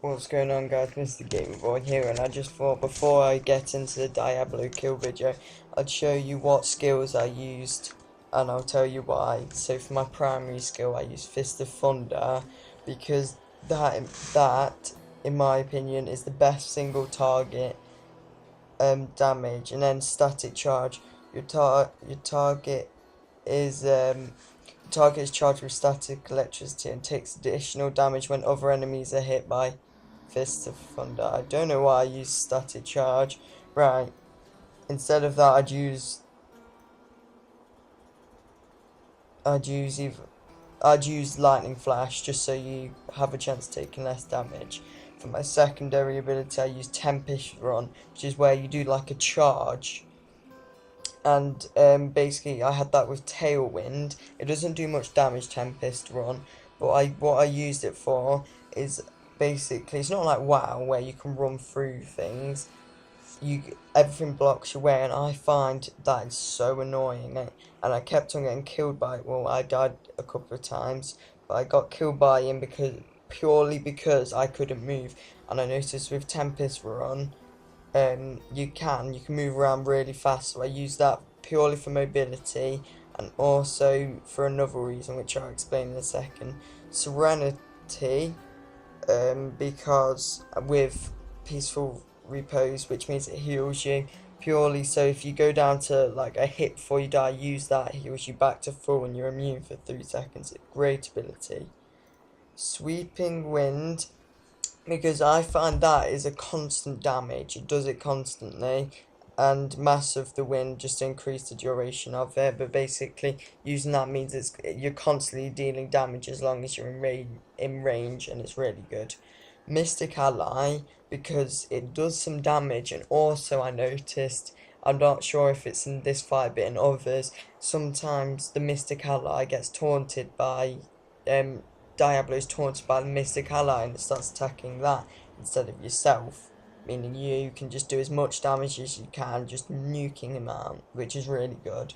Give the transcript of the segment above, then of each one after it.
What's going on, guys? MrGamerBoooy here, and I just thought before I get into the Diablo kill video, I'd show you what skills I used, and I'll tell you why. So for my primary skill, I used Fist of Thunder, because that, in my opinion, is the best single target damage. And then static charge, your target is charged with static electricity and takes additional damage when other enemies are hit by Fist of Thunder. I don't know why I use static charge. Right. Instead of that, I'd use lightning flash just so you have a chance of taking less damage. For my secondary ability, I use Tempest Run, which is where you do like a charge. And basically I had that with Tailwind. It doesn't do much damage, Tempest Run, but what I used it for is basically, it's not like WoW where you can run through things. Everything blocks your way, and I find that is so annoying. And I kept on getting killed by it. Well, I died a couple of times, but I got killed by him purely because I couldn't move. And I noticed with Tempest Run, you can move around really fast, so I use that purely for mobility, and also for another reason which I'll explain in a second, Serenity, because with Peaceful Repose, which means it heals you purely, so if you go down to like a hit before you die, use that, it heals you back to full and you're immune for 3 seconds. Great ability. Sweeping Wind, because I find that is a constant damage. It does it constantly, and Mass of the Wind just increase the duration of it. But basically, using that means you're constantly dealing damage as long as you're in range, and it's really good. Mystic Ally, because it does some damage, and also I noticed, I'm not sure if it's in this fight but in others, sometimes the Mystic Ally gets taunted by Diablo is taunted by the Mystic Ally and it starts attacking that instead of yourself, meaning you can just do as much damage as you can, just nuking him out, which is really good.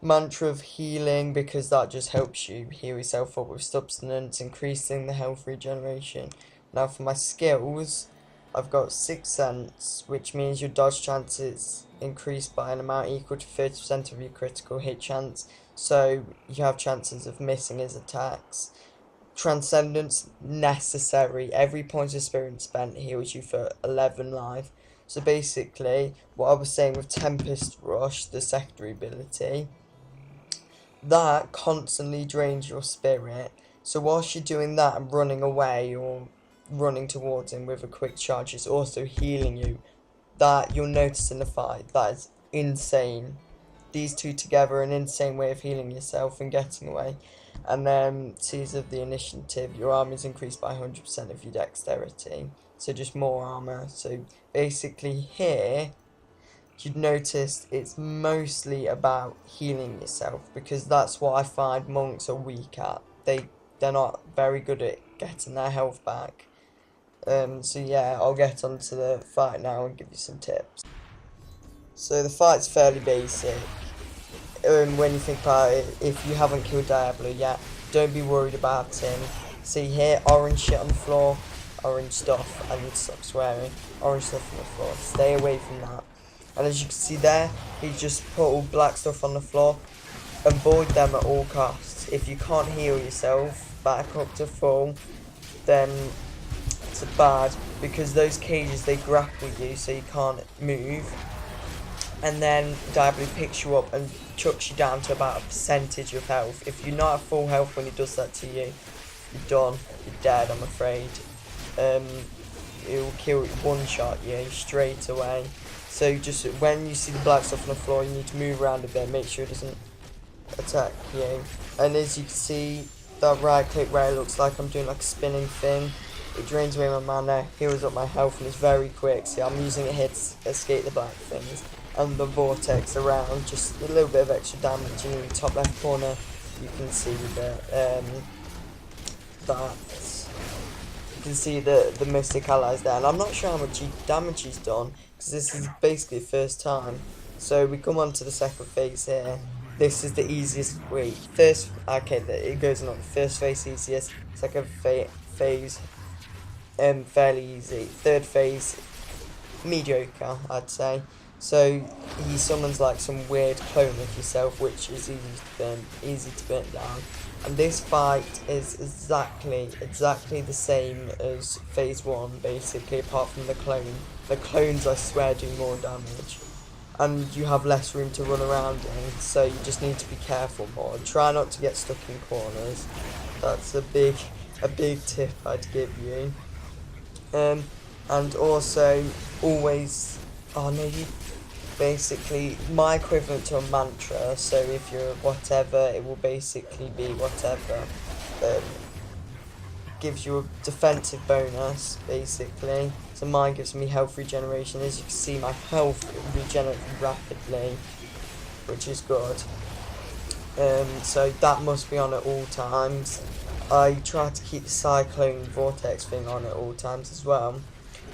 Mantra of Healing, because that just helps you heal yourself up with substance, increasing the health regeneration. Now for my skills, I've got Sixth Sense, which means your dodge chances increase by an amount equal to 30% of your critical hit chance, so you have chances of missing his attacks. Transcendence, necessary. Every point of spirit spent heals you for 11 life. So basically, what I was saying with Tempest Rush, the secondary ability, that constantly drains your spirit. So whilst you're doing that and running away or running towards him with a quick charge, it's also healing you. That you'll notice in the fight, that is insane. These two together are an insane way of healing yourself and getting away. And then Seize of the Initiative, your armor is increased by 100% of your dexterity, so just more armor. So basically here, you'd notice it's mostly about healing yourself, because that's what I find monks are weak at. They're not very good at getting their health back. So yeah, I'll get onto the fight now and give you some tips. So the fight's fairly basic. When you think about it, if you haven't killed Diablo yet, don't be worried about him. See here, orange shit on the floor, orange stuff, I need to stop swearing, orange stuff on the floor, stay away from that. And as you can see there, he just put all black stuff on the floor. Avoid them at all costs. If you can't heal yourself back up to full, then it's bad, because those cages, they grapple you so you can't move. And then Diablo picks you up and chucks you down to about a percentage of health. If you're not at full health when he does that to you, you're done. You're dead, I'm afraid. It will kill, one-shot you straight away. So just when you see the black stuff on the floor, you need to move around a bit, make sure it doesn't attack you. And as you can see, that right click where it looks like I'm doing like a spinning thing, it drains away my mana, heals up my health, and it's very quick. See, I'm using it here to escape the black things. And the vortex around, just a little bit of extra damage. In the top left corner, you can see that you can see the Mystic Allies there, and I'm not sure how much damage he's done, because this is basically the first time. So we come on to the second phase here, this is the easiest. Wait, first, okay, it goes on. First phase easiest, second phase, fairly easy. Third phase, mediocre, I'd say. So he summons like some weird clone of yourself, which is easy to burn down. And this fight is exactly the same as phase 1, basically, apart from the clone. The clones, I swear, do more damage. And you have less room to run around in, so you just need to be careful more. Try not to get stuck in corners. That's a big tip I'd give you. And also, always, basically, my equivalent to a mantra, so if you're whatever, it will basically be whatever. Gives you a defensive bonus, basically. So mine gives me health regeneration. As you can see, my health regenerates rapidly, which is good. So that must be on at all times. I try to keep the cyclone vortex thing on at all times as well.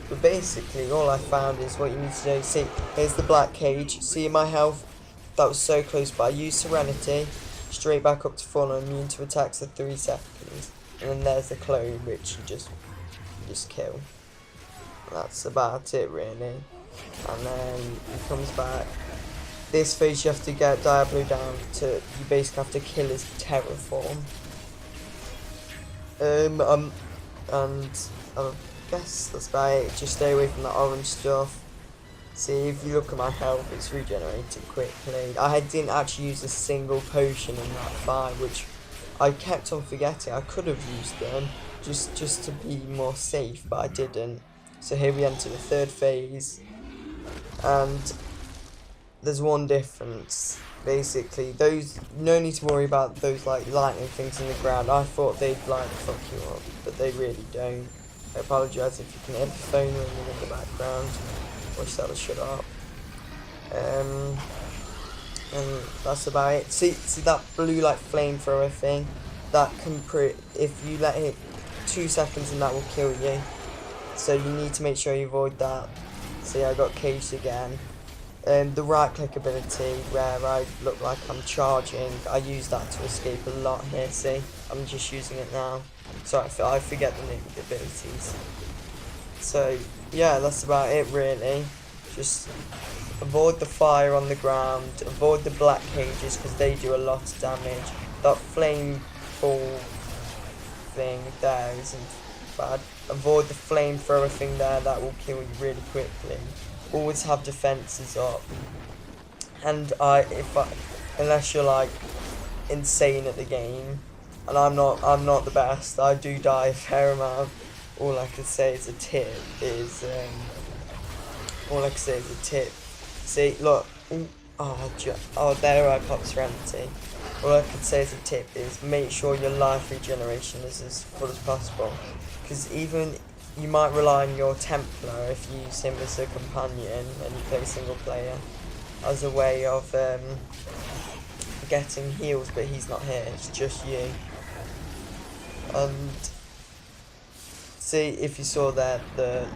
But basically, all I found is what you need to do. See, here's the black cage. See my health? That was so close, but I used Serenity. Straight back up to full and immune to attacks for 3 seconds. And then there's the clone, which you just kill. That's about it, really. And then he comes back. This phase you have to get Diablo down to, you basically have to kill his terror form. And I guess that's about it. Just stay away from the orange stuff. See, if you look at my health, it's regenerated quickly. I didn't actually use a single potion in that fight, which I kept on forgetting. I could have used them just to be more safe, but I didn't. So here we enter the third phase, and there's one difference. Basically, no need to worry about those like lightning things in the ground. I thought they'd like fuck you up, but they really don't. I apologise if you can hear the phone ringing in the background. Wish that would shut up. And that's about it. See that blue like flamethrower thing? That can if you let it 2 seconds and that will kill you. So you need to make sure you avoid that. See, I got caged again. The right click ability where I look like I'm charging, I use that to escape a lot here. See, I'm just using it now. Sorry, I forget the name of the abilities. So yeah, that's about it really. Just avoid the fire on the ground, avoid the black cages because they do a lot of damage. That flame ball thing there isn't bad. Avoid the flamethrower thing there, that will kill you really quickly. Always have defenses up. And unless you're like insane at the game, and I'm not the best, I do die a fair amount. All I can say is a tip is See, look. There I popped Serenity. All I could say as a tip is make sure your life regeneration is as full as possible. Because even you might rely on your Templar if you use him as a companion and you play single player as a way of getting heals, but he's not here, it's just you. And see, if you saw there, the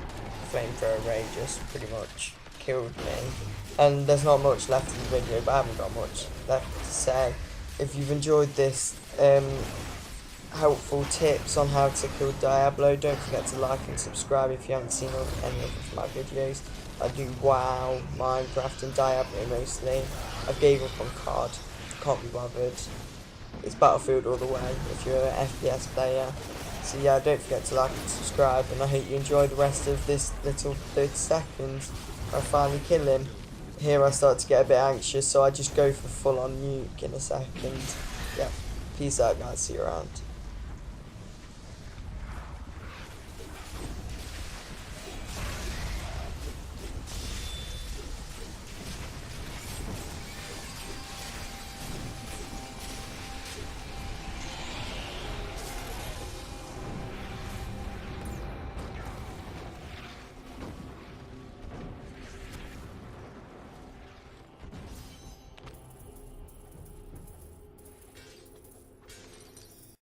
flamethrower ray just pretty much killed me. And there's not much left in the video, but I haven't got much left to say. If you've enjoyed this helpful tips on how to kill Diablo, don't forget to like and subscribe if you haven't seen any of my videos. I do WoW, Minecraft and Diablo mostly. I've gave up on COD, can't be bothered. It's Battlefield all the way if you're an FPS player. So yeah, don't forget to like and subscribe, and I hope you enjoy the rest of this little 30 seconds. I finally kill him. Here I start to get a bit anxious, so I just go for full on nuke in a second. Yeah, peace out guys, see you around.